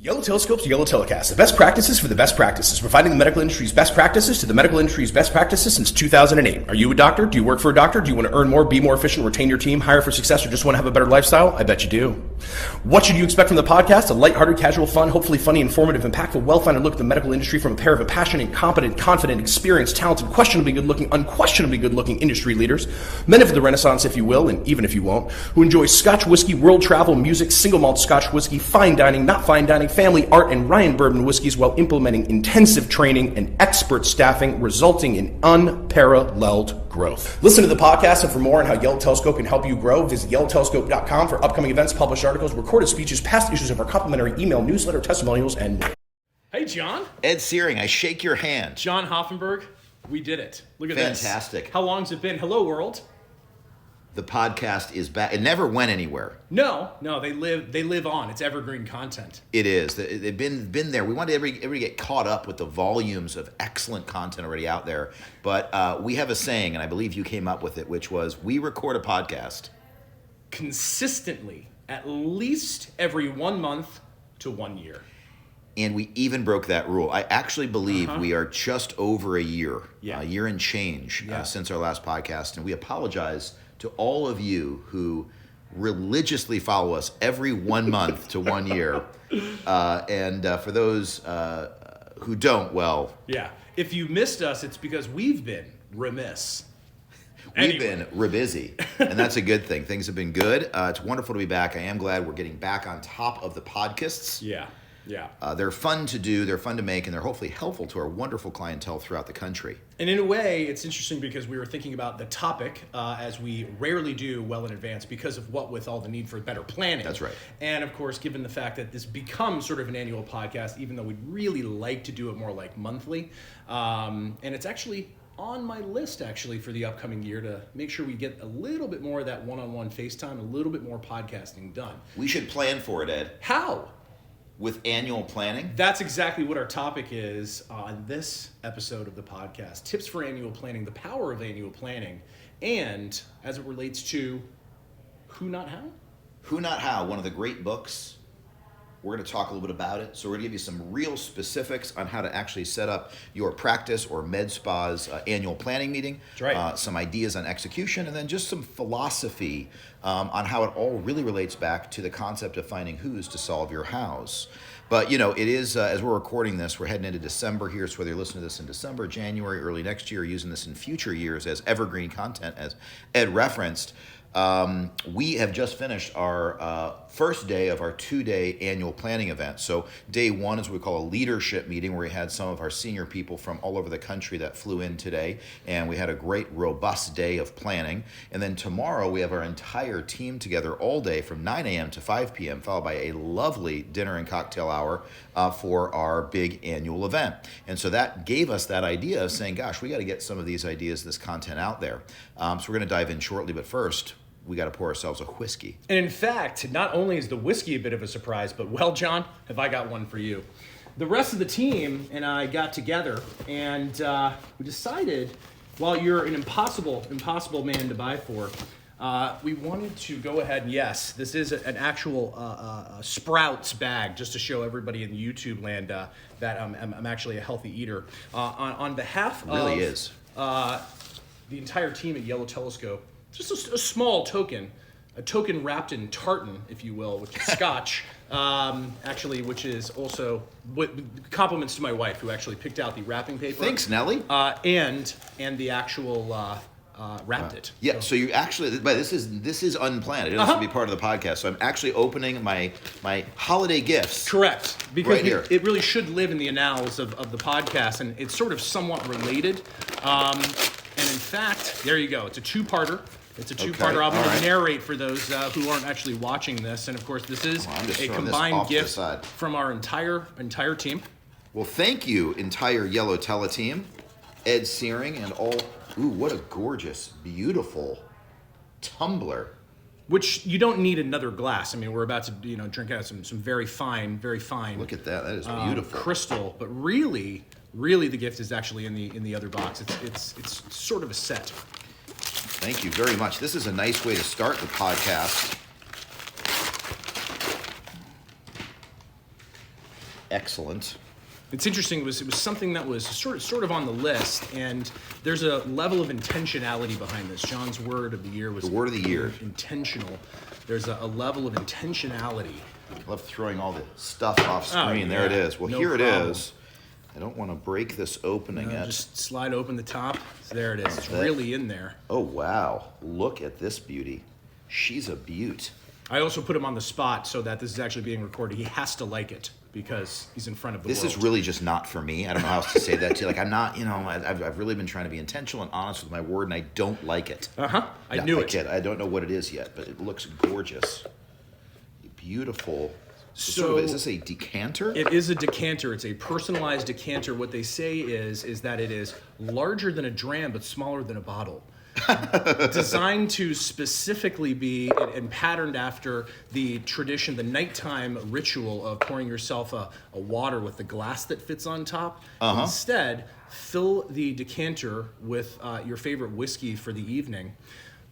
YellowTelescope's YellowTelecast, the best practices for the best practices, providing the medical industry's best practices to the medical industry's best practices since 2008. Are you a doctor? Do you work for a doctor? Do you want to earn more, be more efficient, retain your team, hire for success, or just want to have a better lifestyle? I bet you do. What should you expect from the podcast? A lighthearted, casual, fun, hopefully funny, informative, impactful, well-founded look at the medical industry from a pair of passionate, competent, confident, experienced, talented, questionably good-looking, unquestionably good-looking industry leaders, men of the Renaissance, if you will, and even if you won't, who enjoy Scotch whiskey, world travel, music, single malt Scotch whiskey, fine dining, not fine dining, family, art, and Ryan Bourbon whiskeys while implementing intensive training and expert staffing, resulting in unparalleled growth. Listen to the podcast, and for more on how Yellow Telescope can help you grow, visit YellowTelescope.com for upcoming events, published articles, recorded speeches, past issues of our complimentary email newsletter, testimonials, and more. Hey, John. Ed Searing, I shake your hand. John Hoffenberg, we did it. Look at this. Fantastic. How long's it been? Hello, world. The podcast is back. It never went anywhere. No, they live on. It's evergreen content. It is. They've been there. We wanted everybody to get caught up with the volumes of excellent content already out there. But we have a saying, and I believe you came up with it, which was, we record a podcast consistently, at least every 1 month to 1 year. And we even broke that rule. I actually believe we are just over a year, Yeah. a year and change since our last podcast. And we apologize to all of you who religiously follow us every 1 month to 1 year. And for those who don't, well... Yeah. If you missed us, it's because we've been remiss. We've been busy, and that's a good thing. Things have been good. It's wonderful to be back. I am glad we're getting back on top of the podcasts. Yeah. They're fun to do, they're fun to make, and they're hopefully helpful to our wonderful clientele throughout the country. And in a way, it's interesting because we were thinking about the topic, as we rarely do well in advance because of what with all the need for better planning. That's right. And of course, given the fact that this becomes sort of an annual podcast, even though we'd really like to do it more like monthly, and it's actually on my list actually for the upcoming year to make sure we get a little bit more of that one-on-one FaceTime, a little bit more podcasting done. We should plan for it, Ed. How? With annual planning? That's exactly what our topic is on this episode of the podcast. Tips for annual planning, the power of annual planning, and as it relates to Who Not How? Who Not How, one of the great books. We're going to talk a little bit about it. So we're going to give you some real specifics on how to actually set up your practice or med spa's annual planning meeting. That's right. Some ideas on execution, and then just some philosophy on how it all really relates back to the concept of finding who's to solve your hows. But, you know, it is, as we're recording this, we're heading into December here, so whether you're listening to this in December, January, early next year, using this in future years as evergreen content, as Ed referenced, we have just finished our first day of our 2-day annual planning event. So day one is what we call a leadership meeting, where we had some of our senior people from all over the country that flew in today, and we had a great, robust day of planning. And then tomorrow we have our entire team together all day from 9 a.m. to 5 p.m., followed by a lovely dinner and cocktail hour for our big annual event. And so that gave us that idea of saying, gosh, we got to get some of these ideas, this content out there. So we're going to dive in shortly, but first, we got to pour ourselves a whiskey. And in fact, not only is the whiskey a bit of a surprise, but well, John, have I got one for you. The rest of the team and I got together, and we decided, while you're an impossible man to buy for, we wanted to go ahead and, yes, this is an actual Sprouts bag, just to show everybody in YouTube land that I'm actually a healthy eater. On behalf of Really is. The entire team at Yellow Telescope, just a small token, a token wrapped in tartan, if you will, which is Scotch, actually, which is also compliments to my wife, who actually picked out the wrapping paper. Thanks, Nellie. And the actual wrapped it. Yeah, so you actually, but this is unplanned. It doesn't have to be part of the podcast. So I'm actually opening my holiday gifts. Correct, because right it really should live in the annals of the podcast, and it's sort of somewhat related. And in fact, there you go. It's a two-parter. It's a two-parter. I'm going to narrate for those who aren't actually watching this. And of course, this is a combined gift from our entire team. Well, thank you, entire Yellow Tele team, Ed Searing, and all. Ooh, what a gorgeous, beautiful tumbler. Which you don't need another glass. I mean, we're about to drink out some very fine. Look at that. That is beautiful. Crystal, but really the gift is actually in the other box. It's sort of a set. Thank you very much. This is a nice way to start the podcast. Excellent. It's interesting. It was something that was sort of on the list, and there's a level of intentionality behind this. John's word of the year was The word of the year. Intentional. There's a level of intentionality. I love throwing all the stuff off screen. Oh, There it yeah. is. Well, No here problem. it is. I don't want to break this opening yet. Just slide open the top. There it is. It's That- really in there. Oh, wow. Look at this beauty. She's a beaut. I also put him on the spot so that this is actually being recorded. He has to like it because he's in front of the This world. is really just not for me. I don't know how else to say that to you. Like, I'm not, I've really been trying to be intentional and honest with my word, and I don't like it. I knew it. I don't know what it is yet, but it looks gorgeous. Beautiful. So Is this a decanter? It is a decanter. It's a personalized decanter. What they say is that it is larger than a dram but smaller than a bottle. Designed to specifically be and patterned after the tradition, the nighttime ritual of pouring yourself a water with the glass that fits on top. Instead, fill the decanter with your favorite whiskey for the evening.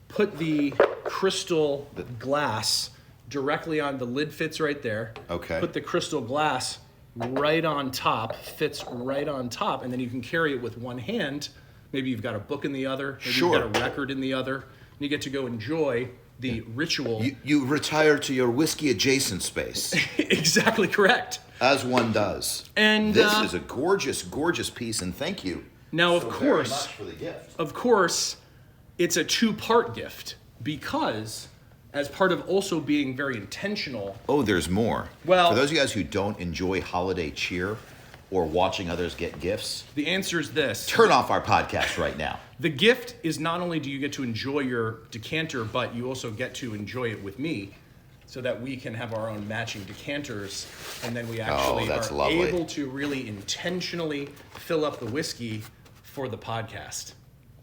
Put the crystal glass directly on, the lid fits right there. Okay. Put the crystal glass right on top, fits right on top, and then you can carry it with one hand. Maybe you've got a book in the other, maybe Sure. you've got a record in the other, and you get to go enjoy the ritual. You retire to your whiskey adjacent space, Exactly correct. as one does. And this is a gorgeous, gorgeous piece, and thank you. Now, so very much for the gift. of course, it's a two-part gift because as part of also being very intentional. Oh, there's more. Well- for those of you guys who don't enjoy holiday cheer or watching others get gifts, The answer is this. turn off our podcast right now. The gift is not only do you get to enjoy your decanter, but you also get to enjoy it with me so that we can have our own matching decanters, and then we actually that's are lovely. able to really intentionally fill up the whiskey for the podcast.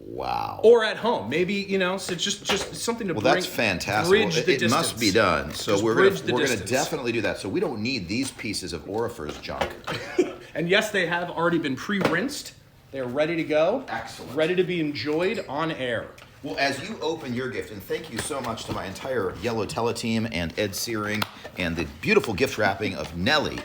Wow. Or at home, maybe, so just something to Well, bring. that's fantastic. Bridge Well, the it distance. must be done. So Just we're bridge the gonna distance. definitely do that. So we don't need these pieces of Orifer's junk. And yes, they have already been pre-rinsed. They're ready to go. Excellent. Ready to be enjoyed on air. Well, as you open your gift, and thank you so much to my entire Yellow Tele team and Ed Searing and the beautiful gift wrapping of Nelly,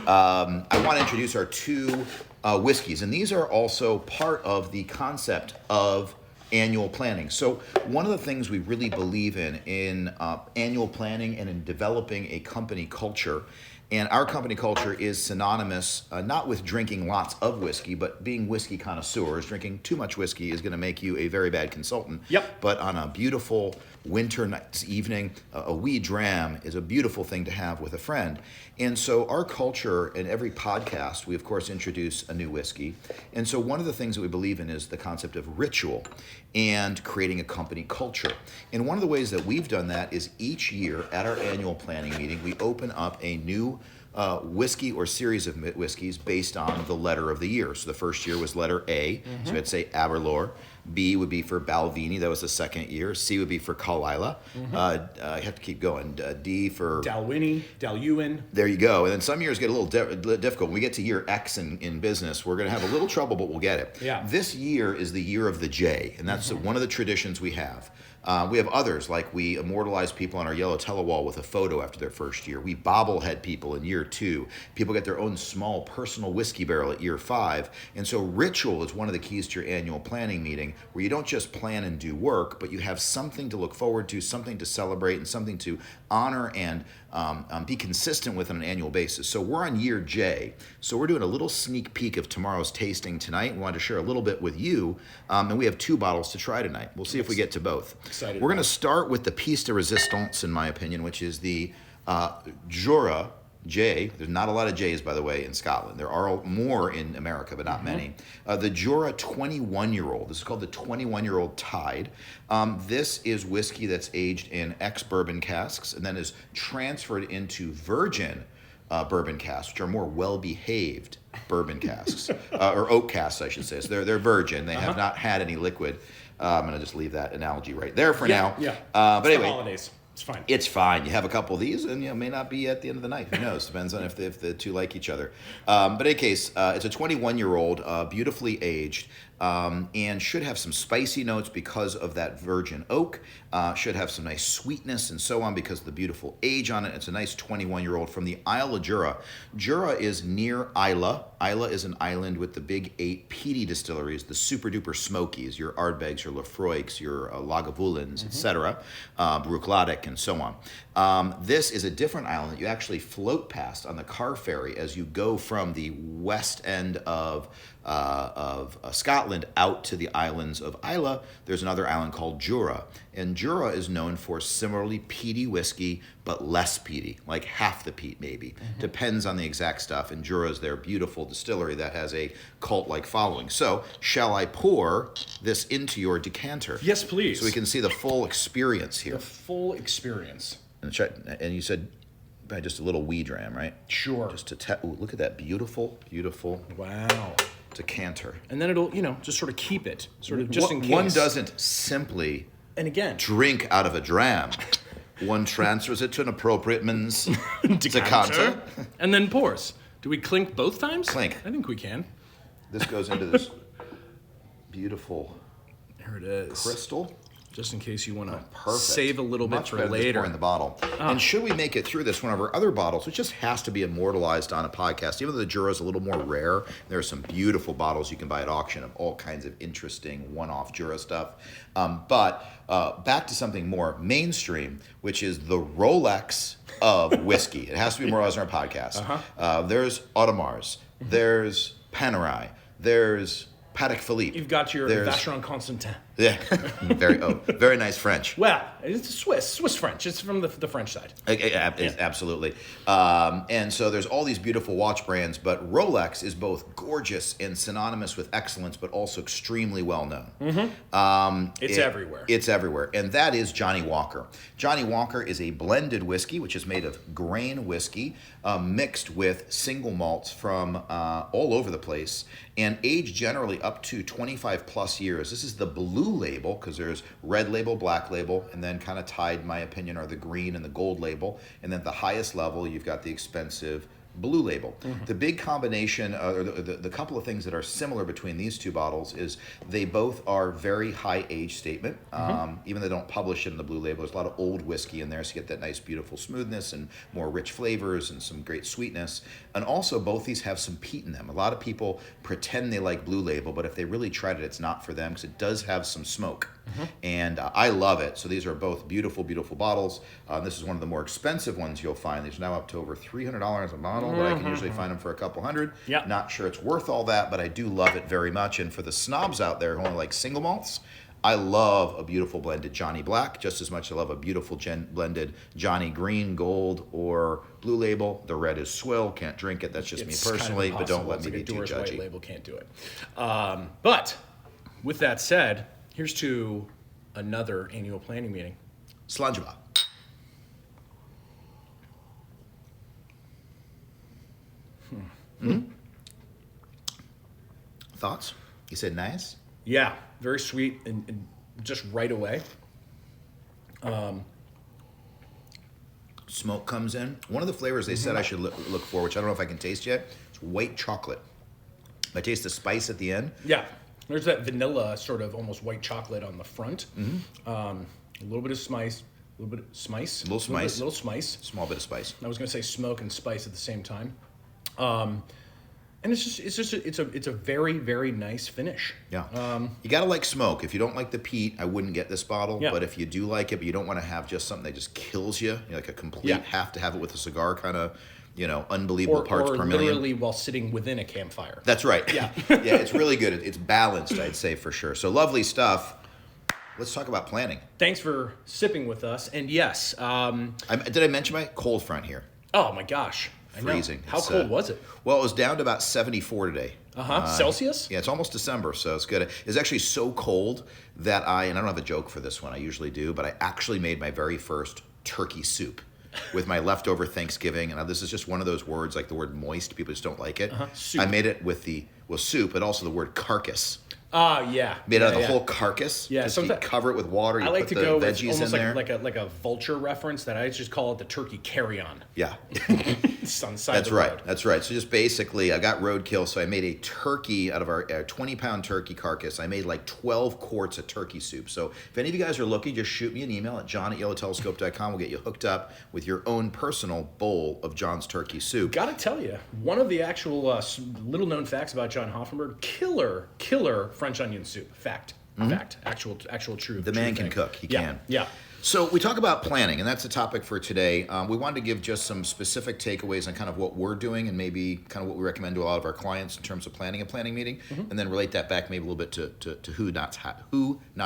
I want to introduce our two whiskeys. And these are also part of the concept of annual planning. So one of the things we really believe in annual planning and in developing a company culture, and our company culture is synonymous not with drinking lots of whiskey, but being whiskey connoisseurs. Drinking too much whiskey is going to make you a very bad consultant. Yep. But on a beautiful winter night's evening, a wee dram is a beautiful thing to have with a friend. And so our culture, in every podcast, we of course introduce a new whiskey. And so one of the things that we believe in is the concept of ritual and creating a company culture. And one of the ways that we've done that is each year at our annual planning meeting, we open up a new whiskey or series of whiskeys based on the letter of the year. So the first year was letter A, so we'd say Aberlour. B would be for Balvenie, that was the second year. C would be for Carlisle. I have to keep going. D for... Dalwhinnie, Daluin. There you go. And then some years get a little difficult. When we get to year X in business, we're going to have a little trouble, but we'll get it. Yeah. This year is the year of the J, and that's one of the traditions we have. We have others, like we immortalize people on our Yellow Tele wall with a photo after their first year. We bobblehead people in year 2. People get their own small personal whiskey barrel at year 5. And so ritual is one of the keys to your annual planning meeting, where you don't just plan and do work, but you have something to look forward to, something to celebrate, and something to honor and be consistent with on an annual basis. So we're on year J. So we're doing a little sneak peek of tomorrow's tasting tonight. We wanted to share a little bit with you. And we have 2 bottles to try tonight. We'll see if we get to both. Excited We're going about to start with the piece de resistance, in my opinion, which is the Jura J. There's not a lot of J's, by the way, in Scotland. There are more in America, but not many. The Jura 21-year-old. This is called the 21-year-old Tide. This is whiskey that's aged in ex-bourbon casks and then is transferred into virgin bourbon casks, which are more well-behaved bourbon casks, or oak casks, I should say. So they're virgin. They have not had any liquid. I'm going to just leave that analogy right there for now. Yeah. But It's the anyway, holidays. It's fine. it's fine. You have a couple of these, and may not be at the end of the night. Who knows? Depends on if the two like each other. But in any case, it's a 21-year-old, beautifully aged. and should have some spicy notes because of that virgin oak. Should have some nice sweetness and so on because of the beautiful age on it. It's a nice 21-year-old from the Isle of Jura. Jura is near Isla. Isla is an island with the big 8 peaty distilleries, the super duper smokies, your Ardbegs, your Lafroigs, your Lagavulins, etc., Bruichladdich, and so on. This is a different island that you actually float past on the car ferry as you go from the west end of Scotland out to the islands of Islay. There's another island called Jura, and Jura is known for similarly peaty whiskey, but less peaty, like half the peat maybe. Depends on the exact stuff, and Jura is their beautiful distillery that has a cult-like following. So, shall I pour this into your decanter? Yes, please. So we can see the full experience here. The full experience. And you said by just a little wee dram, right? Sure. Just to ooh, look at that beautiful, beautiful Wow. decanter. And then it'll, just sort of keep it, sort of just in case. One doesn't simply And again, drink out of a dram. One transfers it to an appropriate man's decanter. And then pours. Do we clink both times? Clink. I think we can. This goes into this beautiful There it is. crystal. Just in case you want to Perfect. save a little Much bit for better than just later. pouring the bottle. And should we make it through this, one of our other bottles, which just has to be immortalized on a podcast, even though the Jura is a little more rare, there are some beautiful bottles you can buy at auction of all kinds of interesting one-off Jura stuff. But back to something more mainstream, which is the Rolex of whiskey. It has to be immortalized on our podcast. There's Audemars. There's Panerai. There's Patek Philippe. You've got your Vacheron Constantin. Yeah, very nice French. Well, it's Swiss French. It's from the French side. Absolutely. And so there's all these beautiful watch brands, but Rolex is both gorgeous and synonymous with excellence, but also extremely well known. It's everywhere. It's everywhere. And that is Johnny Walker. Johnny Walker is a blended whiskey, which is made of grain whiskey, mixed with single malts from all over the place, and aged generally up to 25 plus years. This is the blue label, because there's red label, black label, and then kind of tied, in my opinion, are the green and the gold label. And then at the highest level, you've got the expensive blue label. The big combination, or the couple of things that are similar between these two bottles is they both are very high age statement. Even though they don't publish it in the blue label, there's a lot of old whiskey in there, so you get that nice, beautiful smoothness and more rich flavors and some great sweetness. And also, both these have some peat in them. A lot of people pretend they like blue label, but if they really tried it, it's not for them because it does have some smoke. And I love it. So these are both beautiful, beautiful bottles. This is one of the more expensive ones you'll find. These are now up to over $300 a bottle, but I can usually find them for a couple hundred. Yep. Not sure it's worth all that, but I do love it very much. And for the snobs out there who only like single malts, I love a beautiful blended Johnny Black just as much as I love a beautiful blended Johnny Green, Gold, or Blue Label. The red is swill. Can't drink it. That's just me personally, but don't let me be too judgy. White label can't do it. But with that said, here's to another annual planning meeting. Slanjaba. Thoughts? You said nice? Yeah, very sweet and just right away. Smoke comes in. One of the flavors they said I should look for, which I don't know if I can taste yet, is white chocolate. I taste the spice at the end. Yeah, there's that vanilla sort of almost white chocolate on the front. A little bit of spice. A little bit of spice. Little spice. Little spice. Small bit of spice. I was going to say smoke and spice at the same time. And it's a very, very nice finish. Yeah. You got to like smoke. If you don't like the peat, I wouldn't get this bottle. Yeah. But if you do like it, but you don't want to have just something that just kills you, like a complete have to have it with a cigar kind of, unbelievable parts per million. Or literally while sitting within a campfire. That's right. Yeah. Yeah, it's really good. It's balanced, I'd say, for sure. So lovely stuff. Let's talk about planning. Thanks for sipping with us. And yes. Did I mention my cold front here? Oh, my gosh. Freezing. How cold was it? Well, it was down to about 74 today. Celsius? Yeah, it's almost December, so it's good. It's actually so cold that and I don't have a joke for this one, I usually do, but I actually made my very first turkey soup with my leftover Thanksgiving. And this is just one of those words, like the word moist, people just don't like it. Soup. I made it with soup, but also the word carcass. Yeah. Made out of the whole carcass. Yeah, just you cover it with water. You I like put to the go with veggies almost in there. like a vulture reference that I just call it the turkey carry-on. Yeah. on the side That's of the right. road. That's right. So just basically, I got roadkill. So I made a turkey out of our 20-pound turkey carcass. I made like 12 quarts of turkey soup. So if any of you guys are looking, just shoot me an email at john@YellowTelescope.com. We'll get you hooked up with your own personal bowl of John's turkey soup. Gotta tell you, one of the actual little known facts about John Hoffenberg, killer French onion soup. Fact, actual true. The man can cook. He can. Yeah. So we talk about planning, and that's the topic for today. We wanted to give just some specific takeaways on kind of what we're doing and maybe kind of what we recommend to a lot of our clients in terms of planning a planning meeting, and then relate that back maybe a little bit to Who, Not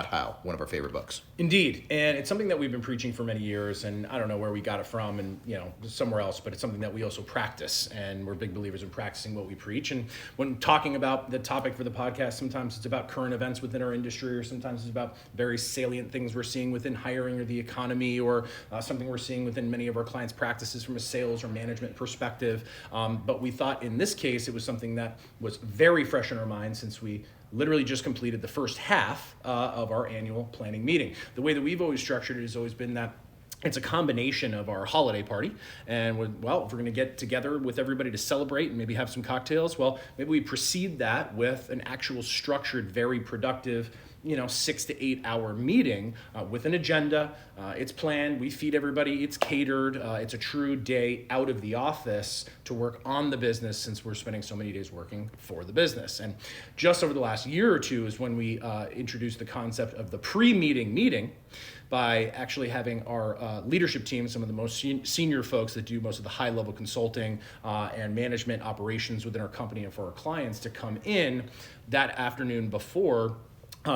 How, one of our favorite books. Indeed, and it's something that we've been preaching for many years, and I don't know where we got it from and somewhere else, but it's something that we also practice, and we're big believers in practicing what we preach. And when talking about the topic for the podcast, sometimes it's about current events within our industry, or sometimes it's about very salient things we're seeing within hiring or the economy, or something we're seeing within many of our clients' practices from a sales or management perspective. But we thought in this case it was something that was very fresh in our minds, since we literally just completed the first half of our annual planning meeting. The way that we've always structured it has always been that it's a combination of our holiday party, and if we're going to get together with everybody to celebrate and maybe have some cocktails, well, maybe we precede that with an actual structured, very productive 6 to 8 hour meeting with an agenda. It's planned, we feed everybody, it's catered, it's a true day out of the office to work on the business, since we're spending so many days working for the business. And just over the last year or two is when we introduced the concept of the pre-meeting meeting, by actually having our leadership team, some of the most senior folks that do most of the high-level consulting and management operations within our company and for our clients, to come in that afternoon before,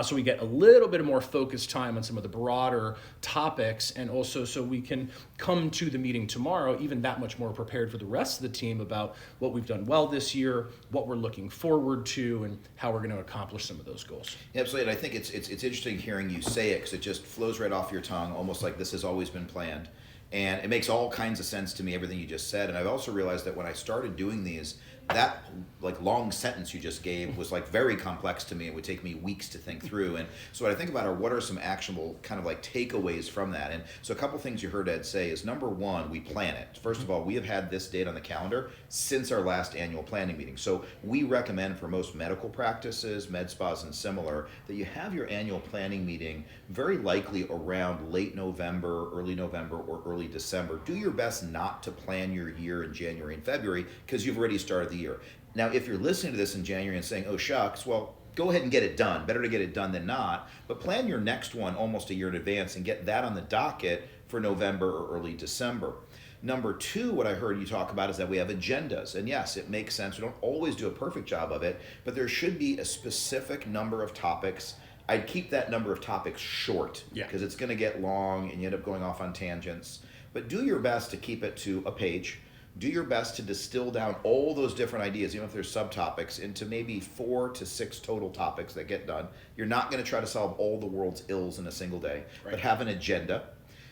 so we get a little bit more focused time on some of the broader topics, and also so we can come to the meeting tomorrow even that much more prepared for the rest of the team about what we've done well this year, what we're looking forward to, and how we're going to accomplish some of those goals. Yeah, absolutely. And I think it's interesting hearing you say it, because it just flows right off your tongue, almost like this has always been planned. And it makes all kinds of sense to me, everything you just said. And I've also realized that when I started doing these, that like long sentence you just gave was like very complex to me. It would take me weeks to think through. And so what I think about are what are some actionable kind of like takeaways from that. And so a couple things you heard Ed say is, number one, we plan it. First of all, we have had this date on the calendar since our last annual planning meeting. So we recommend for most medical practices, med spas and similar, that you have your annual planning meeting very likely around late November, early November, or early December. Do your best not to plan your year in January and February, because you've already started the year. Now, if you're listening to this in January and saying, oh shucks, well, go ahead and get it done. Better to get it done than not. But plan your next one almost a year in advance and get that on the docket for November or early December. Number two, what I heard you talk about is that we have agendas. And yes, it makes sense. We don't always do a perfect job of it, but there should be a specific number of topics. I'd keep that number of topics short, because it's going to get long and you end up going off on tangents. But do your best to keep it to a page. Do your best to distill down all those different ideas, even if there's subtopics, into maybe 4 to 6 total topics that get done. You're not going to try to solve all the world's ills in a single day, but have an agenda.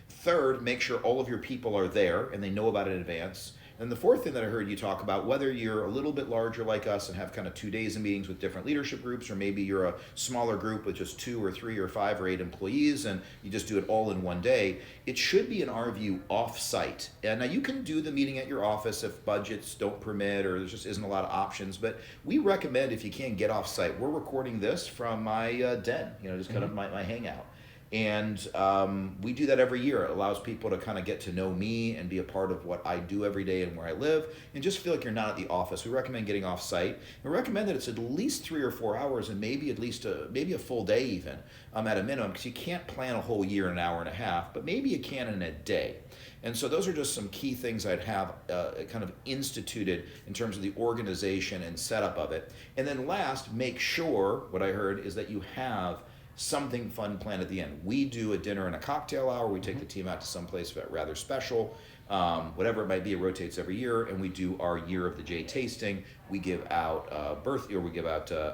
Third, make sure all of your people are there and they know about it in advance. And the fourth thing that I heard you talk about, whether you're a little bit larger like us and have kind of 2 days of meetings with different leadership groups, or maybe you're a smaller group with just 2 or 3 or 5 or 8 employees and you just do it all in one day, it should be, in our view, off-site. And now you can do the meeting at your office if budgets don't permit or there just isn't a lot of options, but we recommend, if you can, get off-site. We're recording this from my den, just kind of my hangout. And we do that every year. It allows people to kind of get to know me and be a part of what I do every day and where I live, and just feel like you're not at the office. We recommend getting off site. We recommend that it's at least 3 or 4 hours, and maybe at least maybe a full day even at a minimum, because you can't plan a whole year in an hour and a half, but maybe you can in a day. And so those are just some key things I'd have kind of instituted in terms of the organization and setup of it. And then last, make sure, what I heard is that you have something fun planned at the end. We do a dinner and a cocktail hour. We take the team out to someplace rather special. Whatever it might be, it rotates every year, and we do our Year of the J tasting. We give out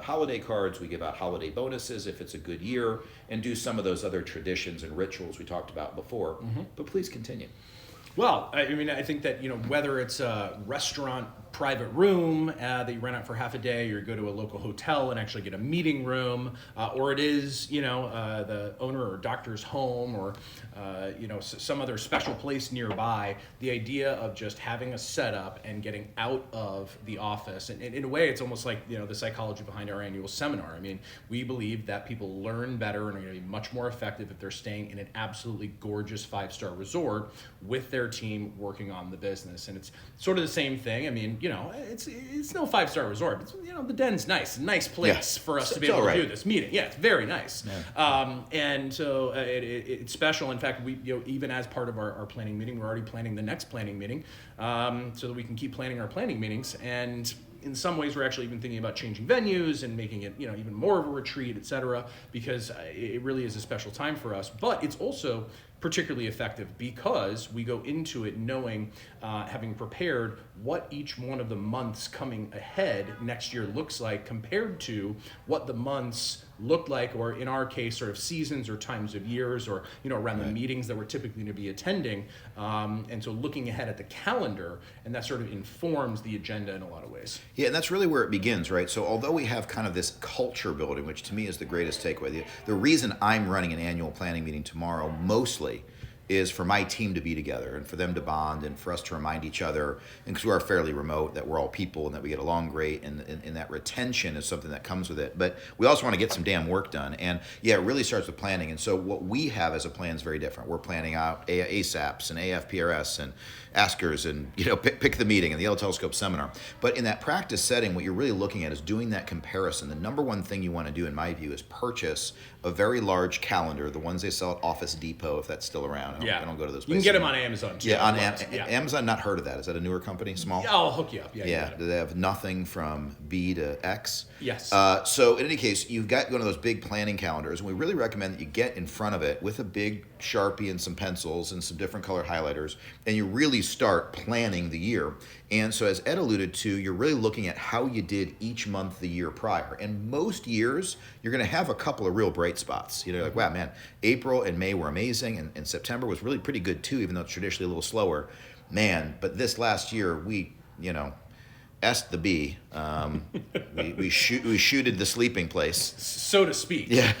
holiday cards. We give out holiday bonuses if it's a good year, and do some of those other traditions and rituals we talked about before. But please continue. Well, I mean, I think that, whether it's a restaurant private room that you rent out for half a day, or you go to a local hotel and actually get a meeting room, or it is, the owner or doctor's home, or, some other special place nearby. The idea of just having a setup and getting out of the office. And in a way, it's almost like, the psychology behind our annual seminar. I mean, we believe that people learn better and are going to be much more effective if they're staying in an absolutely gorgeous 5-star resort with their team working on the business. And it's sort of the same thing. I mean, it's no 5-star resort. It's, the den's nice, a nice place for us to be able to do this meeting. Yeah, it's very nice. Yeah. And so it's special. In fact, we, even as part of our planning meeting, we're already planning the next planning meeting, so that we can keep planning our planning meetings. And in some ways, we're actually even thinking about changing venues and making it, even more of a retreat, et cetera, because it really is a special time for us. But it's also particularly effective because we go into it knowing, having prepared what each one of the months coming ahead next year looks like compared to what the months looked like, or in our case, sort of seasons or times of years, or around the meetings that we're typically going to be attending. And so looking ahead at the calendar, and that sort of informs the agenda in a lot of ways. Yeah, and that's really where it begins, right? So although we have kind of this culture building, which to me is the greatest takeaway, the reason I'm running an annual planning meeting tomorrow mostly is for my team to be together and for them to bond and for us to remind each other, and because we are fairly remote, that we're all people and that we get along great, and that retention is something that comes with it. But we also want to get some damn work done. And yeah, it really starts with planning. And so what we have as a plan is very different. We're planning out ASAPs and AFPRS and askers and pick the meeting and the YellowTelescope seminar. But in that practice setting, what you're really looking at is doing that comparison. The number one thing you want to do, in my view, is purchase a very large calendar, the ones they sell at Office Depot, if that's still around. I don't go to those places. You can get them on Amazon too. Yeah, on Amazon. Not heard of that. Is that a newer company? Small? Yeah, I'll hook you up. Yeah. Do they have nothing from B to X? Yes. So in any case, you've got one of those big planning calendars, and we really recommend that you get in front of it with a big Sharpie and some pencils and some different color highlighters, and you really start planning the year. And so as Ed alluded to, you're really looking at how you did each month the year prior. And most years, you're going to have a couple of real bright spots. Like, wow, man, April and May were amazing, and September was really pretty good too, even though it's traditionally a little slower. Man, but this last year, we, S'd the B. We shooted the sleeping place, so to speak. Yeah.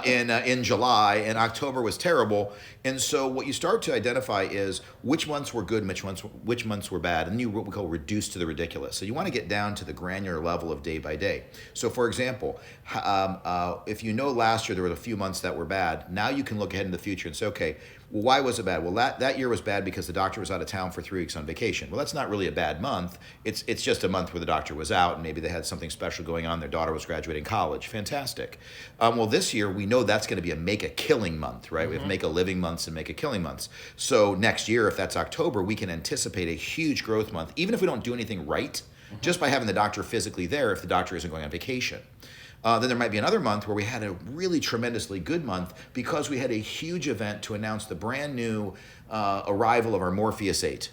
In July, and October was terrible. And so what you start to identify is which months were good and which months were bad, and you what we call reduce to the ridiculous. So you want to get down to the granular level of day by day. So for example, if last year there were a few months that were bad, now you can look ahead in the future and say, okay, well, why was it bad? Well, that year was bad because the doctor was out of town for 3 weeks on vacation. Well, that's not really a bad month. It's just a month where the doctor was out, and maybe they had something special going on. Their daughter was graduating college. Fantastic. Well, this year we know that's going to be a make a killing month, right? Mm-hmm. We have make a living months and make a killing months. So next year, if that's October, we can anticipate a huge growth month, even if we don't do anything right, just by having the doctor physically there if the doctor isn't going on vacation. Then there might be another month where we had a really tremendously good month because we had a huge event to announce the brand new arrival of our Morpheus 8.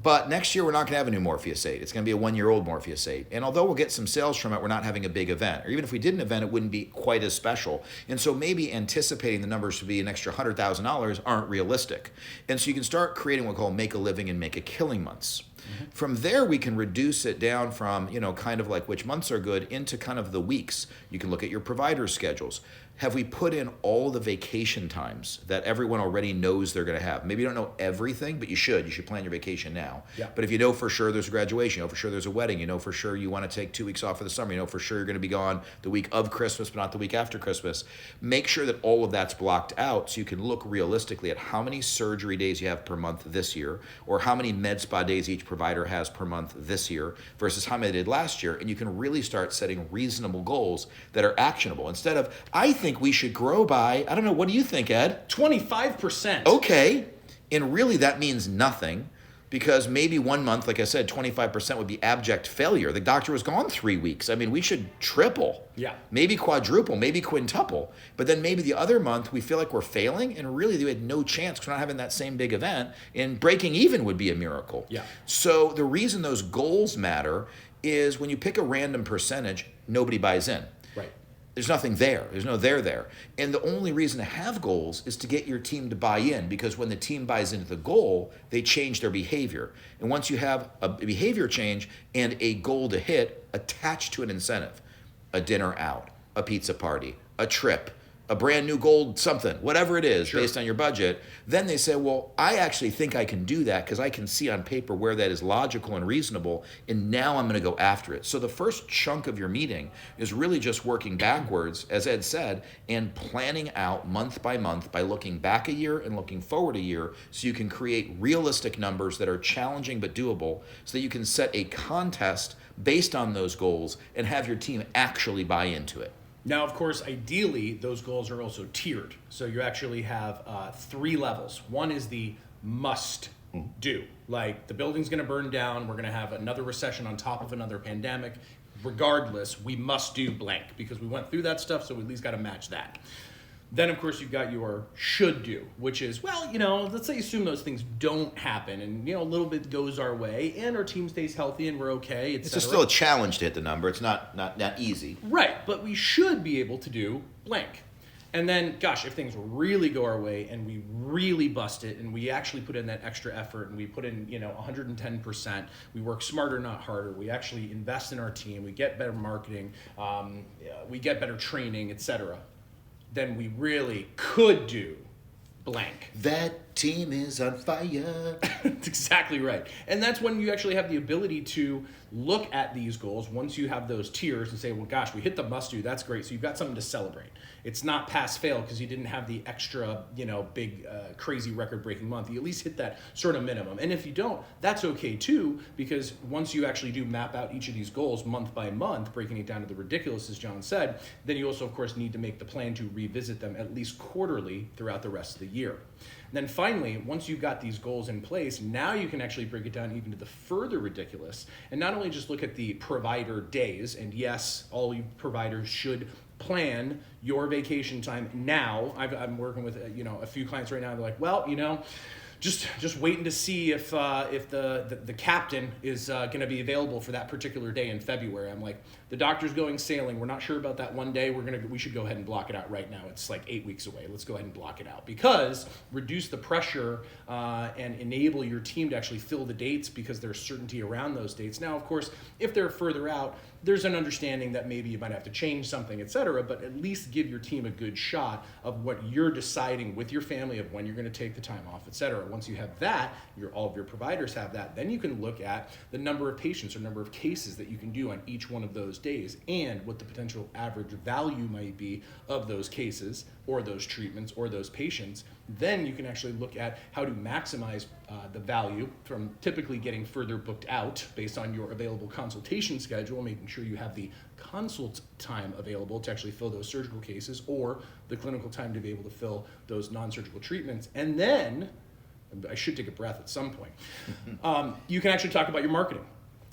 But next year, we're not going to have a new Morpheus 8. It's going to be a 1-year-old Morpheus 8. And although we'll get some sales from it, we're not having a big event. Or even if we did an event, it wouldn't be quite as special. And so maybe anticipating the numbers to be an extra $100,000 aren't realistic. And so you can start creating what we call make a living and make a killing months. Mm-hmm. From there, we can reduce it down from, kind of like which months are good into kind of the weeks. You can look at your provider schedules. Have we put in all the vacation times that everyone already knows they're going to have? Maybe you don't know everything, but you should. You should plan your vacation now. Yeah. But if you know for sure there's a graduation, you know for sure there's a wedding, you know for sure you want to take 2 weeks off for the summer, you know for sure you're going to be gone the week of Christmas, but not the week after Christmas. Make sure that all of that's blocked out so you can look realistically at how many surgery days you have per month this year, or how many med spa days each provider has per month this year versus how many they did last year. And you can really start setting reasonable goals that are actionable instead of, I think we should grow by, I don't know, what do you think, Ed? 25%. Okay. And really that means nothing because maybe 1 month, like I said, 25% would be abject failure. The doctor was gone 3 weeks. I mean, we should triple. Yeah. Maybe quadruple, maybe quintuple. But then maybe the other month we feel like we're failing and really we had no chance because we're not having that same big event, and breaking even would be a miracle. Yeah. So the reason those goals matter is when you pick a random percentage, nobody buys in. Right. there's nothing there. There's no there. And the only reason to have goals is to get your team to buy in, because when the team buys into the goal, they change their behavior. And once you have a behavior change and a goal to hit attached to an incentive, a dinner out, a pizza party, a trip, a brand new gold something, whatever it is, based on your budget, then they say, well, I actually think I can do that because I can see on paper where that is logical and reasonable, and now I'm going to go after it. So the first chunk of your meeting is really just working backwards, as Ed said, and planning out month by month by looking back a year and looking forward a year, so you can create realistic numbers that are challenging but doable, so that you can set a contest based on those goals and have your team actually buy into it. Now, of course, ideally, those goals are also tiered. So you actually have 3 levels. One is the must do. Like, the building's going to burn down. We're going to have another recession on top of another pandemic. Regardless, we must do blank because we went through that stuff, so we at least got to match that. Then, of course, you've got your should do, which is, well, let's say assume those things don't happen and, a little bit goes our way and our team stays healthy and we're okay, etc. It's still a challenge to hit the number. It's not easy. Right, but we should be able to do blank. And then, gosh, if things really go our way and we really bust it and we actually put in that extra effort and we put in, 110%, we work smarter, not harder, we actually invest in our team, we get better marketing, we get better training, etc., then we really could do blank. That team is on fire. That's exactly right. And that's when you actually have the ability to look at these goals once you have those tiers and say, well, gosh, we hit the must do. That's great. So you've got something to celebrate. It's not pass fail because you didn't have the extra, big, crazy record breaking month. You at least hit that sort of minimum. And if you don't, that's okay too, because once you actually do map out each of these goals month by month, breaking it down to the ridiculous, as John said, then you also, of course, need to make the plan to revisit them at least quarterly throughout the rest of the year. And then finally, once you've got these goals in place, now you can actually break it down even to the further ridiculous and not only just look at the provider days, and yes, all you providers should plan your vacation time now. I'm working with a few clients right now. They're like, well, just waiting to see if the captain is going to be available for that particular day in February. I'm like, the doctor's going sailing. We're not sure about that one day. We should go ahead and block it out right now. It's like 8 weeks away. Let's go ahead and block it out, because reduce the pressure and enable your team to actually fill the dates, because there's certainty around those dates. Now, of course, if they're further out, there's an understanding that maybe you might have to change something, etc., but at least give your team a good shot of what you're deciding with your family of when you're going to take the time off, etc. Once you have that, all of your providers have that, then you can look at the number of patients or number of cases that you can do on each one of those days and what the potential average value might be of those cases or those treatments or those patients. Then you can actually look at how to maximize the value from typically getting further booked out based on your available consultation schedule, making sure you have the consult time available to actually fill those surgical cases or the clinical time to be able to fill those non-surgical treatments. And then, I should take a breath at some point, you can actually talk about your marketing.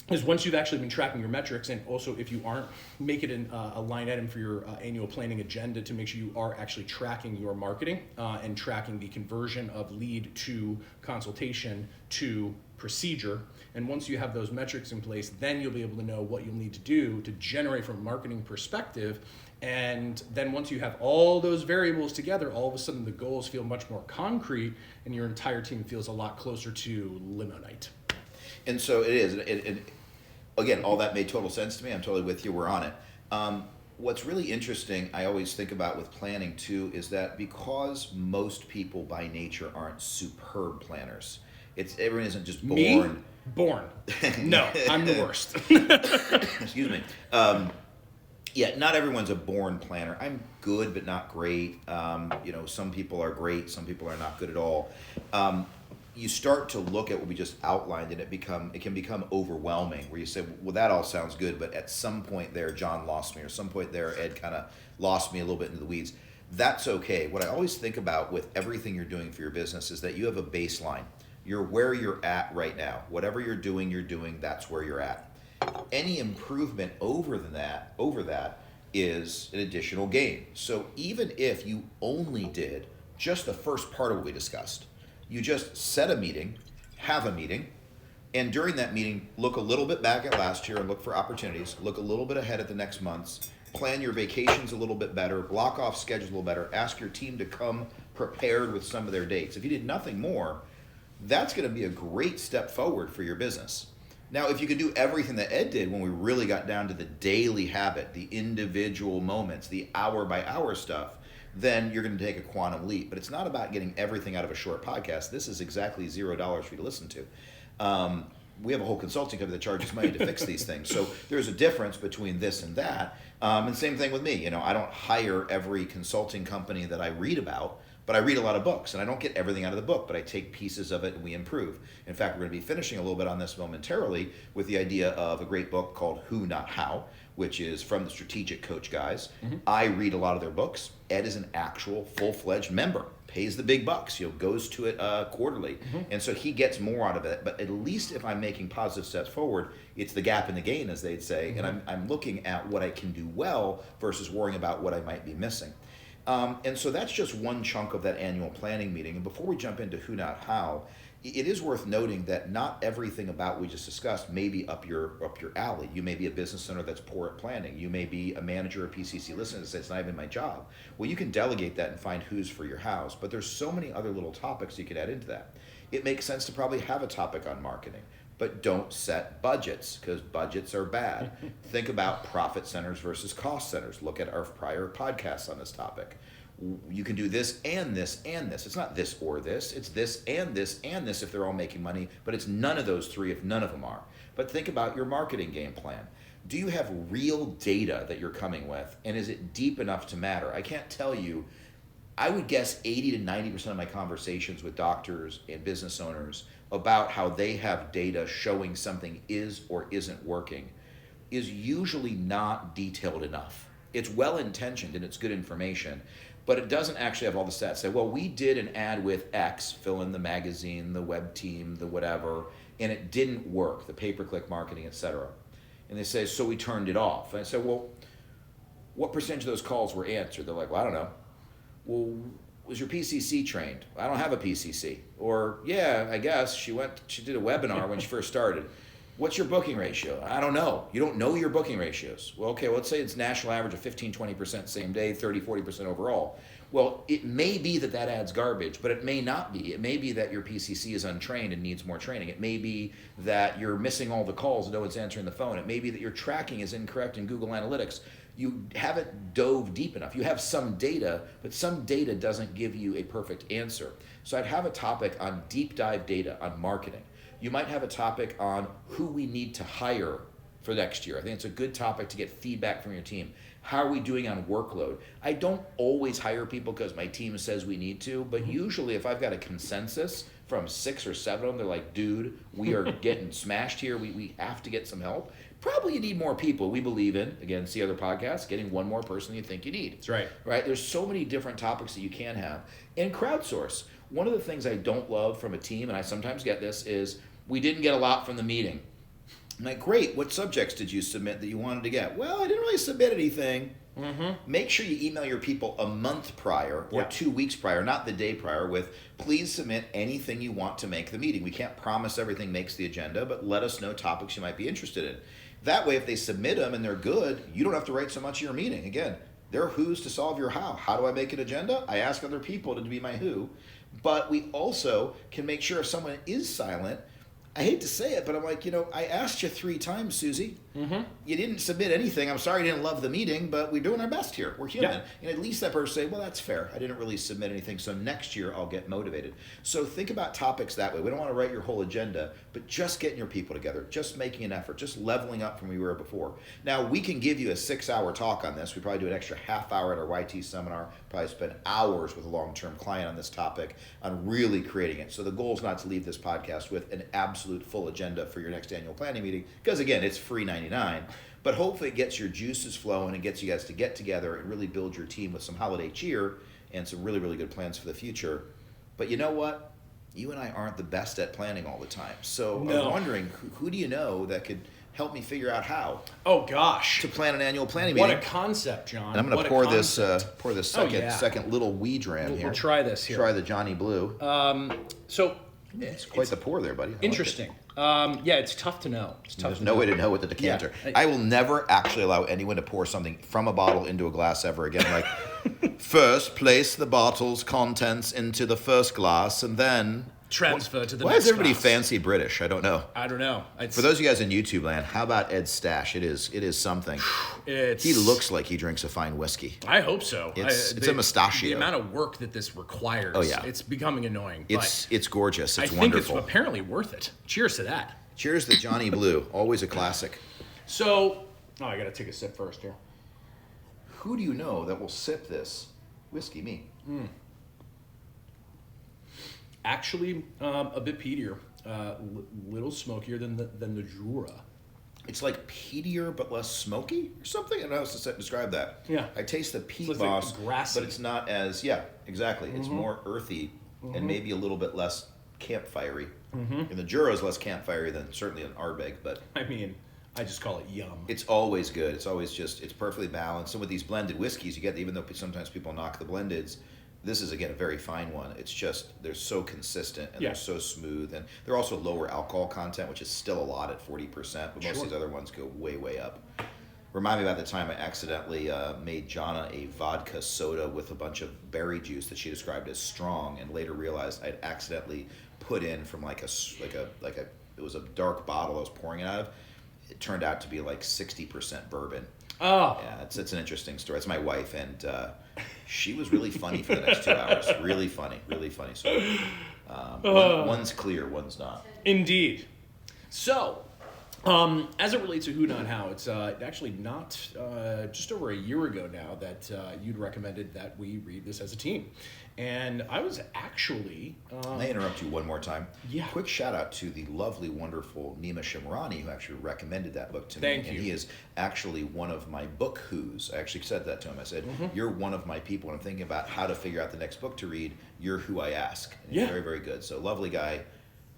Is once you've actually been tracking your metrics, and also if you aren't, make it a line item for your annual planning agenda to make sure you are actually tracking your marketing and tracking the conversion of lead to consultation to procedure. And once you have those metrics in place, then you'll be able to know what you'll need to do to generate from a marketing perspective. And then once you have all those variables together, all of a sudden the goals feel much more concrete and your entire team feels a lot closer to limo night. And so it is. Again, all that made total sense to me. I'm totally with you. We're on it. What's really interesting, I always think about with planning too, is that because most people by nature aren't superb planners, everyone isn't just born. Me? Born. No, I'm the worst. Excuse me. Yeah, not everyone's a born planner. I'm good, but not great. Some people are great. Some people are not good at all. You start to look at what we just outlined, and it can become overwhelming, where you say, well, that all sounds good, but at some point there, John lost me, or some point there, Ed kind of lost me a little bit into the weeds. That's okay. What I always think about with everything you're doing for your business is that you have a baseline. You're where you're at right now. Whatever you're doing, that's where you're at. Any improvement over that is an additional gain. So even if you only did just the first part of what we discussed, you just set a meeting, have a meeting, and during that meeting, look a little bit back at last year and look for opportunities, look a little bit ahead at the next months, plan your vacations a little bit better, block off schedule a little better, ask your team to come prepared with some of their dates. If you did nothing more, that's going to be a great step forward for your business. Now, if you can do everything that Ed did when we really got down to the daily habit, the individual moments, the hour by hour stuff, then you're going to take a quantum leap. But it's not about getting everything out of a short podcast. This is exactly $0 for you to listen to. We have a whole consulting company that charges money to fix these things. So there's a difference between this and that. And same thing with me. I don't hire every consulting company that I read about, but I read a lot of books, and I don't get everything out of the book, but I take pieces of it and we improve. In fact, we're going to be finishing a little bit on this momentarily with the idea of a great book called Who Not How, which is from the Strategic Coach guys. Mm-hmm. I read a lot of their books. Ed is an actual full-fledged member, pays the big bucks, goes to it quarterly. Mm-hmm. And so he gets more out of it. But at least if I'm making positive steps forward, it's the gap in the gain, as they'd say. Mm-hmm. And I'm looking at what I can do well versus worrying about what I might be missing. And so that's just one chunk of that annual planning meeting. And before we jump into Who Not How, it is worth noting that not everything about what we just discussed may be up your alley. You may be a business owner that's poor at planning. You may be a manager of PCC listening that says, it's not even my job. Well, you can delegate that and find who's for your house. But there's so many other little topics you could add into that. It makes sense to probably have a topic on marketing, but don't set budgets, because budgets are bad. Think about profit centers versus cost centers. Look at our prior podcasts on this topic. You can do this and this and this. It's not this or this. It's this and this and this if they're all making money, but it's none of those three if none of them are. But think about your marketing game plan. Do you have real data that you're coming with, and is it deep enough to matter? I can't tell you. I would guess 80 to 90% of my conversations with doctors and business owners about how they have data showing something is or isn't working is usually not detailed enough. It's well-intentioned and it's good information, but it doesn't actually have all the stats. Say, well, we did an ad with X, fill in the magazine, the web team, the whatever, and it didn't work, the pay-per-click marketing, etc. And they say, so we turned it off. And I said, well, what percentage of those calls were answered? They're like, well, I don't know. Well, was your PCC trained? I don't have a PCC. Or, yeah, I guess she did a webinar when she first started. What's your booking ratio? I don't know. You don't know your booking ratios. Well, okay, let's say it's national average of 15, 20% same day, 30, 40% overall. Well, it may be that ad's garbage, but it may not be. It may be that your PCC is untrained and needs more training. It may be that you're missing all the calls and no one's answering the phone. It may be that your tracking is incorrect in Google Analytics. You haven't dove deep enough. You have some data, but some data doesn't give you a perfect answer. So I'd have a topic on deep dive data on marketing. You might have a topic on who we need to hire for next year. I think it's a good topic to get feedback from your team. How are we doing on workload? I don't always hire people because my team says we need to, but usually if I've got a consensus from 6 or 7 of them, they're like, dude, we are getting smashed here. We have to get some help. Probably you need more people. We believe in, again, see other podcasts, getting one more person you think you need. That's right. Right? There's so many different topics that you can have. And crowdsource. One of the things I don't love from a team, and I sometimes get this, is we didn't get a lot from the meeting. I'm like, great, what subjects did you submit that you wanted to get? Well, I didn't really submit anything. Mm-hmm. Make sure you email your people a month prior or 2 weeks prior, not the day prior, with please submit anything you want to make the meeting. We can't promise everything makes the agenda, but let us know topics you might be interested in. That way, if they submit them and they're good, you don't have to write so much of your meeting. Again, they're who's to solve your how. How do I make an agenda? I ask other people to be my who. But we also can make sure if someone is silent, I hate to say it, but I'm like, I asked you 3 times, Susie. Mm-hmm. You didn't submit anything. I'm sorry you didn't love the meeting, but we're doing our best here. We're human. Yeah. And at least that person say, well, that's fair. I didn't really submit anything, so next year I'll get motivated. So think about topics that way. We don't want to write your whole agenda, but just getting your people together, just making an effort, just leveling up from where we were before. Now, we can give you a 6-hour talk on this. We probably do an extra half hour at our YT seminar, probably spend hours with a long-term client on this topic on really creating it. So the goal is not to leave this podcast with an absolute full agenda for your next annual planning meeting, because again, it's free $99, but hopefully it gets your juices flowing and gets you guys to get together and really build your team with some holiday cheer and some really, really good plans for the future. But you know what? You and I aren't the best at planning all the time. So no. I'm wondering, who do you know that could help me figure out how? Oh gosh, to plan an annual planning meeting. What a concept, John! And I'm going to pour this second little wee dram here. We'll try this here. Try the Johnny Blue. So it's quite the pour there, buddy. Interesting. Yeah, it's tough to know. There's no way to know with the decanter. Yeah. I will never actually allow anyone to pour something from a bottle into a glass ever again. Like, first place the bottle's contents into the first glass, and then Transfer to the why next is everybody glass. fancy British? I don't know. For those of you guys in YouTube land, how about Ed's stash? It is something. He looks like he drinks a fine whiskey. I hope so. It's a mustachio. The amount of work that this requires. Oh, yeah. It's becoming annoying. It's gorgeous. It's I think wonderful. it's apparently worth it. Cheers to that. Cheers to Johnny Blue. Always a classic. So, I got to take a sip first here. Who do you know that will sip this whiskey? Me. Actually, a bit peatier, little smokier than the Jura. It's like peatier but less smoky or something. I don't know how to describe that. Yeah. I taste the peat So it's moss, like grassy. but it's not as exactly. It's more earthy and maybe a little bit less campfirey. And the Jura is less campfirey than certainly an Ardbeg, but I mean, I just call it yum. it's always good. It's always it's perfectly balanced. And with these blended whiskeys, you get, even though sometimes people knock the blendeds, this is, again, a very fine one. It's just, they're so consistent and they're so smooth. And they're also lower alcohol content, which is still a lot at 40%, but most of these other ones go way, way up. Remind me about the time I accidentally made Jonna a vodka soda with a bunch of berry juice that she described as strong, and later realized I'd accidentally put in from it was a dark bottle I was pouring it out of. It turned out to be like 60% bourbon. Oh. Yeah, it's an interesting story. It's my wife, and she was really funny for the next 2 hours. Really funny, really funny. So one's clear, one's not. Indeed. So, as it relates to Who Not How, it's actually not just over a year ago now that you'd recommended that we read this as a team. And I was actually... May I interrupt you one more time? Yeah. Quick shout out to the lovely, wonderful Nima Shimrani, who actually recommended that book to me. Thank you. And he is actually one of my book who's. I actually said that to him. I said, you're one of my people when I'm thinking about how to figure out the next book to read. You're who I ask. And he's very, very good. So lovely guy.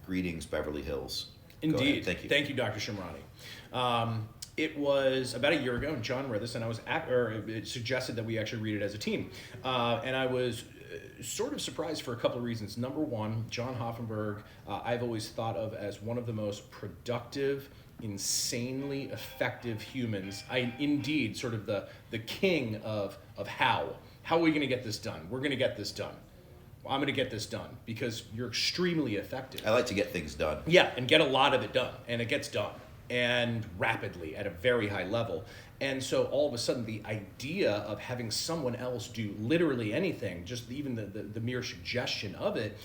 Greetings, Beverly Hills. Indeed. Thank you. Thank you, Dr. Shimrani. It was about a year ago, and John read this, and it suggested that we actually read it as a team. And I was sort of surprised for a couple of reasons. Number one, John Hoffenberg, I've always thought of as one of the most productive, insanely effective humans. Indeed, sort of the king of how. How are we going to get this done? We're going to get this done. I'm going to get this done because you're extremely effective. I like to get things done. Yeah, and get a lot of it done, and it gets done, and rapidly at a very high level. And so all of a sudden, the idea of having someone else do literally anything, just even the mere suggestion of it,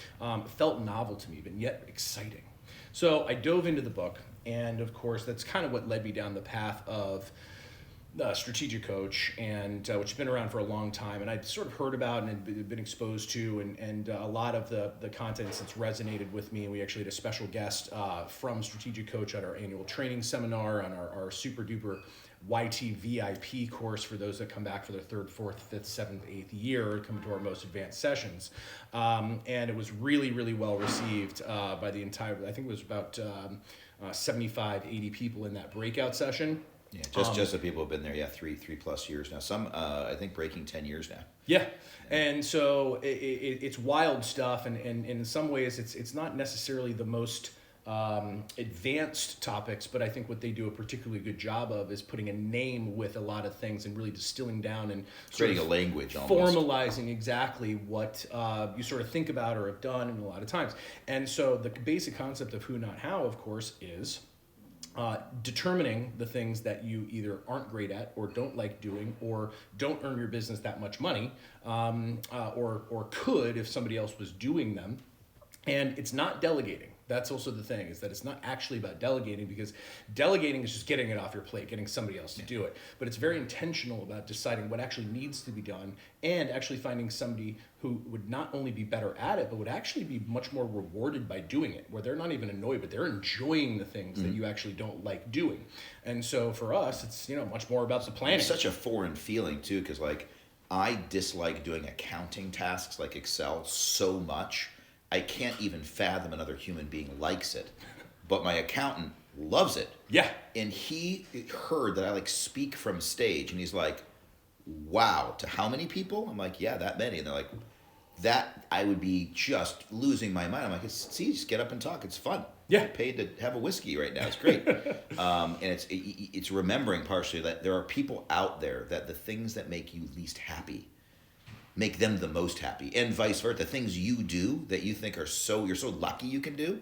felt novel to me, but yet exciting. So I dove into the book, and of course, that's kind of what led me down the path of Strategic Coach, and which has been around for a long time, and I'd sort of heard about and had been exposed to, and a lot of the content since resonated with me. And we actually had a special guest from Strategic Coach at our annual training seminar on our super duper YT VIP course for those that come back for their 3rd, 4th, 5th, 7th, 8th year, come to our most advanced sessions. And it was really, really well received by the entire, I think it was about 75, 80 people in that breakout session. Yeah, just the people who've been there, 3+ years now. Some, I think, breaking 10 years now. Yeah, and so it's wild stuff, and in some ways it's not necessarily the most advanced topics, but I think what they do a particularly good job of is putting a name with a lot of things and really distilling down and creating a language, almost formalizing exactly what you sort of think about or have done in a lot of times. And so the basic concept of Who Not How, of course, is determining the things that you either aren't great at or don't like doing or don't earn your business that much money, or could if somebody else was doing them. And it's not delegating. That's also the thing, is that it's not actually about delegating, because delegating is just getting it off your plate, getting somebody else to do it. But it's very intentional about deciding what actually needs to be done and actually finding somebody who would not only be better at it, but would actually be much more rewarded by doing it, where they're not even annoyed, but they're enjoying the things that you actually don't like doing. And so for us, it's much more about the planning. It's such a foreign feeling too, because I dislike doing accounting tasks like Excel so much. I can't even fathom another human being likes it, but my accountant loves it. Yeah. And he heard that I speak from stage, and he's like, wow, to how many people? I'm like, yeah, that many. And they're like, that I would be just losing my mind. I'm like, see, just get up and talk. It's fun. Yeah. I'm paid to have a whiskey right now. It's great. And it's remembering partially that there are people out there that the things that make you least happy make them the most happy, and vice versa. The things you do that you think you're so lucky you can do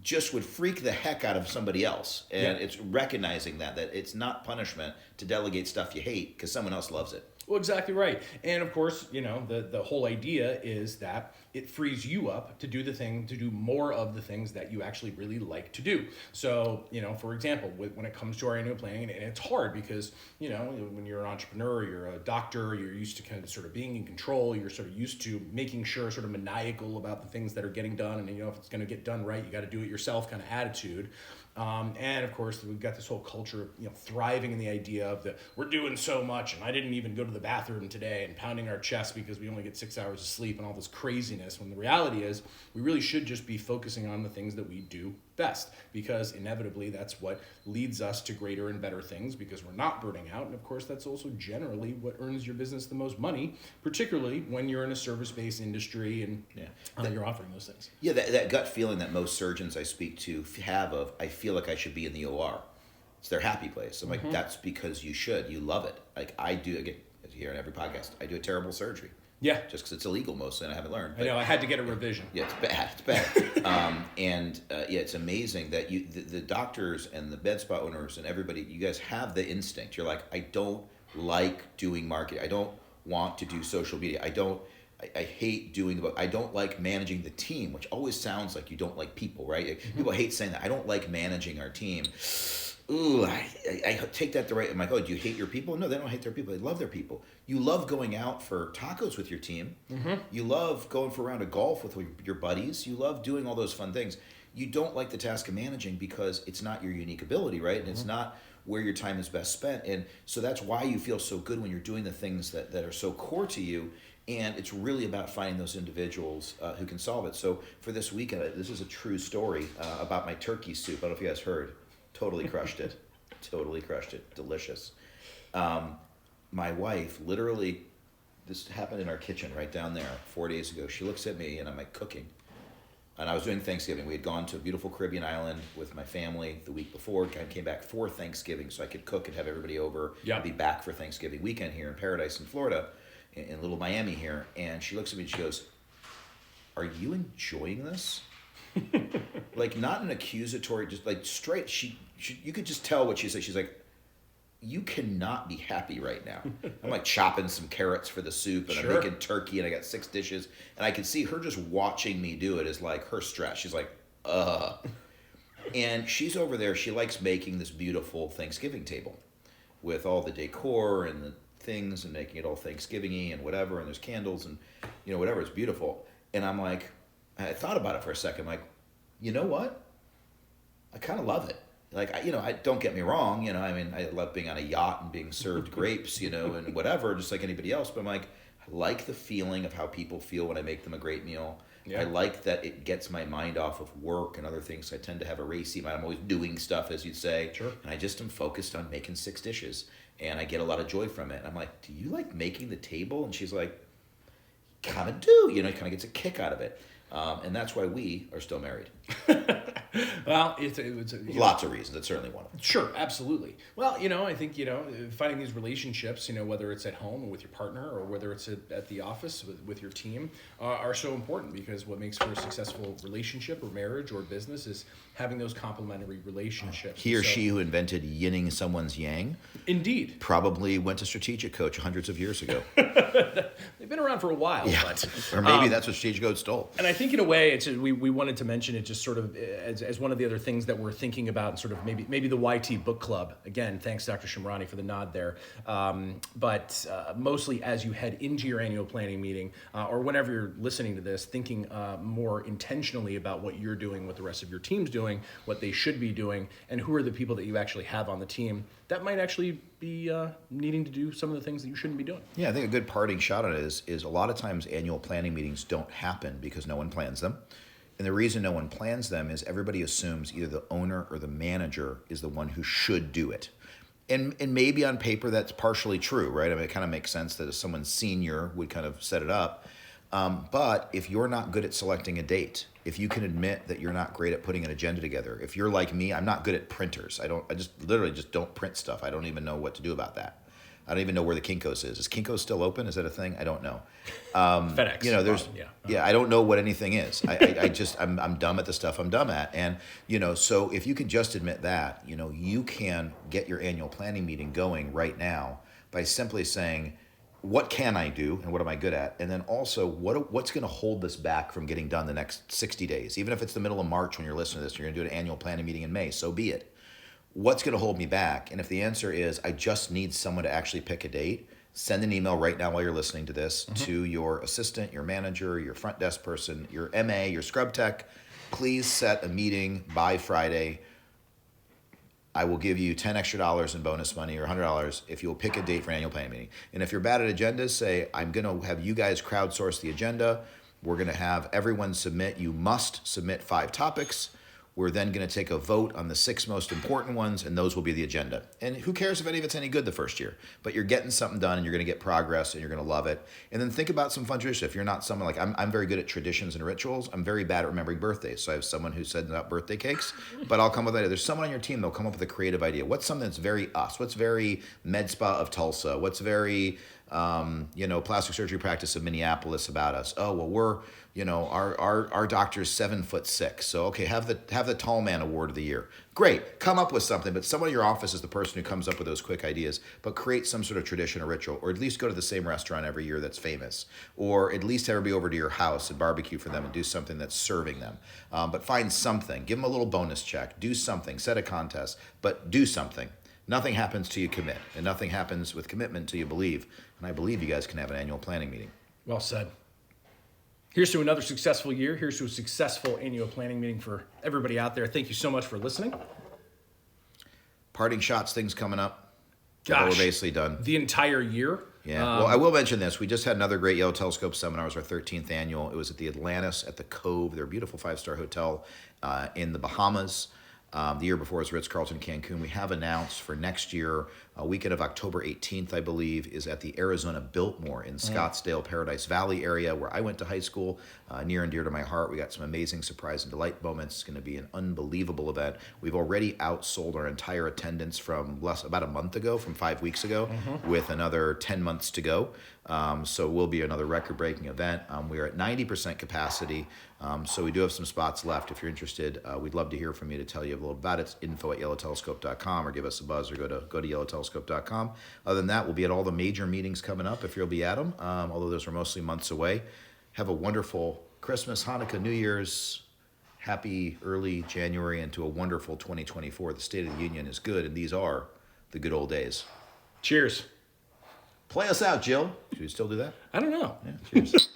just would freak the heck out of somebody else. And it's recognizing that it's not punishment to delegate stuff you hate because someone else loves it. Well, exactly right. And of course, the whole idea is that it frees you up to do more of the things that you actually really like to do. So, for example, when it comes to our annual planning, and it's hard because, when you're an entrepreneur, you're a doctor, you're used to kind of sort of being in control, you're sort of used to making sure, sort of maniacal about the things that are getting done. And, if it's going to get done right, you got to do it yourself kind of attitude. And of course, we've got this whole culture of thriving in the idea of we're doing so much, and I didn't even go to the bathroom today, and pounding our chest because we only get 6 hours of sleep and all this craziness. When the reality is, we really should just be focusing on the things that we do best, because inevitably that's what leads us to greater and better things, because we're not burning out. And of course, that's also generally what earns your business the most money, particularly when you're in a service-based industry and you're offering those things. Yeah, that gut feeling that most surgeons I speak to have of, I feel like I should be in the OR. It's their happy place. I'm like, that's because you should. You love it. Like I do, again, as you hear in every podcast, I do a terrible surgery. Yeah. Just because it's illegal mostly and I haven't learned. I know, I had to get a revision. Yeah, it's bad. It's amazing that the doctors and the bed spa owners and everybody, you guys have the instinct. You're like, I don't like doing marketing. I don't want to do social media. I hate doing I don't like managing the team, which always sounds like you don't like people, right? People hate saying that. I don't like managing our team. Ooh, I take that the right. I'm like, oh, do you hate your people? No, they don't hate their people. They love their people. You love going out for tacos with your team. You love going for a round of golf with your buddies. You love doing all those fun things. You don't like the task of managing because it's not your unique ability, right? And it's not where your time is best spent. And so that's why you feel so good when you're doing the things that are so core to you. And it's really about finding those individuals who can solve it. So for this weekend, this is a true story about my turkey soup. I don't know if you guys heard. Totally crushed it. Totally crushed it. Delicious. My wife, literally, this happened in our kitchen right down there 4 days ago. She looks at me and I'm like cooking. And I was doing Thanksgiving. We had gone to a beautiful Caribbean island with my family the week before. I came back for Thanksgiving so I could cook and have everybody over. I'd be back for Thanksgiving weekend here in Paradise in Florida, in Little Miami here. And she looks at me and she goes, "Are you enjoying this?" Like not an accusatory, just like straight. You could just tell what she said. She's like, "You cannot be happy right now." I'm like chopping some carrots for the soup, and I'm making turkey, and I got 6 dishes, and I could see her just watching me do it is like her stress. She's like, and she's over there. She likes making this beautiful Thanksgiving table with all the decor and the things, and making it all Thanksgiving-y and whatever, and there's candles and whatever. It's beautiful, and I'm like. I thought about it for a second, like, you know what? I kind of love it. Like, I don't get me wrong, I love being on a yacht and being served grapes, and whatever, just like anybody else. But I'm like, I like the feeling of how people feel when I make them a great meal. Yeah. I like that it gets my mind off of work and other things. I tend to have a racy mind. I'm always doing stuff, as you'd say. Sure. And I just am focused on making 6 dishes. And I get a lot of joy from it. And I'm like, do you like making the table? And she's like, kind of do. Kind of gets a kick out of it. And that's why we are still married. Well, lots of reasons. That's certainly one of them. Sure, absolutely. Well, I think, finding these relationships, whether it's at home or with your partner or whether it's at the office with your team, are so important, because what makes for a successful relationship or marriage or business is having those complementary relationships. He or she who invented yinning someone's yang. Indeed. Probably went to Strategic Coach hundreds of years ago. They've been around for a while. Yeah. But, or maybe that's what Strategic Coach stole. And I think in a way, we wanted to mention it just sort of as one of the other things that we're thinking about, and sort of maybe the YT Book Club. Again, thanks Dr. Shimrani for the nod there. But mostly as you head into your annual planning meeting, or whenever you're listening to this, thinking more intentionally about what you're doing, what the rest of your team's doing, what they should be doing, and who are the people that you actually have on the team that might actually be needing to do some of the things that you shouldn't be doing. Yeah, I think a good parting shot on it is a lot of times annual planning meetings don't happen because no one plans them. And the reason no one plans them is everybody assumes either the owner or the manager is the one who should do it. And maybe on paper that's partially true, right? I mean, it kind of makes sense that if someone senior would kind of set it up. But if you're not good at selecting a date, if you can admit that you're not great at putting an agenda together, if you're like me, I'm not good at printers. I just literally just don't print stuff. I don't even know what to do about that. I don't even know where the Kinko's is. Is Kinko's still open? Is that a thing? I don't know. FedEx. There's I don't know what anything is. I'm dumb at the stuff I'm dumb at. And, so if you can just admit that, you can get your annual planning meeting going right now by simply saying, what can I do and what am I good at? And then also, what's going to hold this back from getting done the next 60 days? Even if it's the middle of March when you're listening to this, you're going to do an annual planning meeting in May, so be it. What's going to hold me back? And if the answer is, I just need someone to actually pick a date, send an email right now while you're listening to this to your assistant, your manager, your front desk person, your MA, your scrub tech. Please set a meeting by Friday. I will give you $10 extra in bonus money or $100 if you'll pick a date for an annual planning meeting. And if you're bad at agendas, say, I'm going to have you guys crowdsource the agenda. We're going to have everyone submit. You must submit 5 topics. We're then going to take a vote on the 6 most important ones, and those will be the agenda. And who cares if any of it's any good the first year? But you're getting something done, and you're going to get progress, and you're going to love it. And then think about some fun traditions. If you're not someone like I'm very good at traditions and rituals. I'm very bad at remembering birthdays. So I have someone who sends out birthday cakes, but I'll come up with an idea. There's someone on your team that'll come up with a creative idea. What's something that's very us? What's very Med Spa of Tulsa? What's very plastic surgery practice of Minneapolis about us? Oh, well, we're, our doctor's 7'6". So, okay, have the tall man award of the year. Great. Come up with something, but someone in your office is the person who comes up with those quick ideas, but create some sort of tradition or ritual, or at least go to the same restaurant every year that's famous, or at least have everybody over to your house and barbecue for them and do something that's serving them. But find something, give them a little bonus check, do something, set a contest, but do something. Nothing happens till you commit, and nothing happens with commitment till you believe. And I believe you guys can have an annual planning meeting. Well said. Here's to another successful year. Here's to a successful annual planning meeting for everybody out there. Thank you so much for listening. Parting shots, things coming up. Gosh, we're basically done. The entire year. Yeah. Well, I will mention this. We just had another great Yellow Telescope seminar. It was our 13th annual. It was at the Atlantis at the Cove, their beautiful 5-star hotel in the Bahamas. The year before was Ritz-Carlton Cancun. We have announced for next year, weekend of October 18th, I believe, is at the Arizona Biltmore in Scottsdale, Paradise Valley area where I went to high school, near and dear to my heart. We got some amazing surprise and delight moments. It's going to be an unbelievable event. We've already outsold our entire attendance from about a month ago, from 5 weeks ago, with another 10 months to go. So it will be another record-breaking event. We are at 90% capacity, so we do have some spots left. If you're interested, we'd love to hear from you to tell you a little about it. It's info@YellowTelescope.com, or give us a buzz, or go to YellowTelescope.com. Other than that, we'll be at all the major meetings coming up if you'll be at them, although those are mostly months away. Have a wonderful Christmas, Hanukkah, New Year's, happy early January, and to a wonderful 2024. The State of the Union is good, and these are the good old days. Cheers. Play us out, Jill. Should we still do that? I don't know. Yeah, cheers.